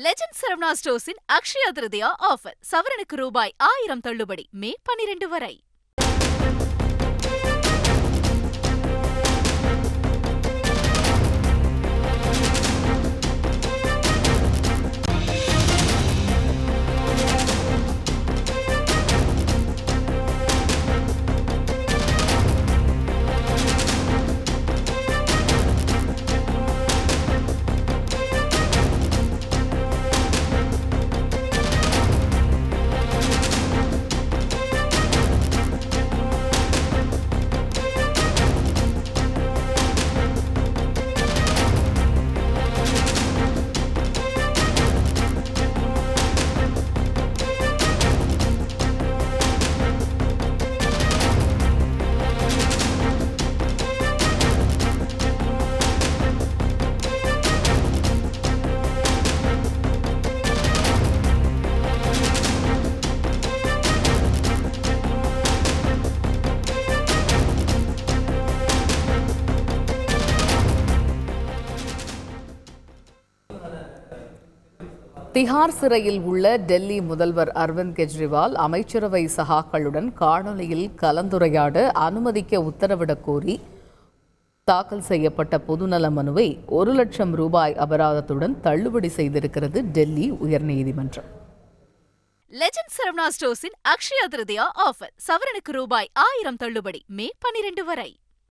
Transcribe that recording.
Legend Saravana ஸ்டோர்ஸின் Akshaya Tritiya offer. சவரனுக்கு ரூபாய் 1000 தள்ளுபடி. மே 12 வரை. திஹார் சிறையில் உள்ள டெல்லி முதல்வர் அரவிந்த் கெஜ்ரிவால் அமைச்சரவை சகாக்களுடன் காணொலியில் கலந்துரையாட அனுமதிக்க உத்தரவிடக் கோரி தாக்கல் செய்யப்பட்ட பொதுநல மனுவை 1 லட்சம் ரூபாய் அபராதத்துடன் தள்ளுபடி செய்திருக்கிறது டெல்லி உயர்நீதிமன்றம். லெஜண்ட் சரவணா ஸ்டோர்ஸின் அக்ஷயா திருதியா ஆஃபர். சவரனுக்கு ரூபாய் 1000 தள்ளுபடி. மே 12 வரை.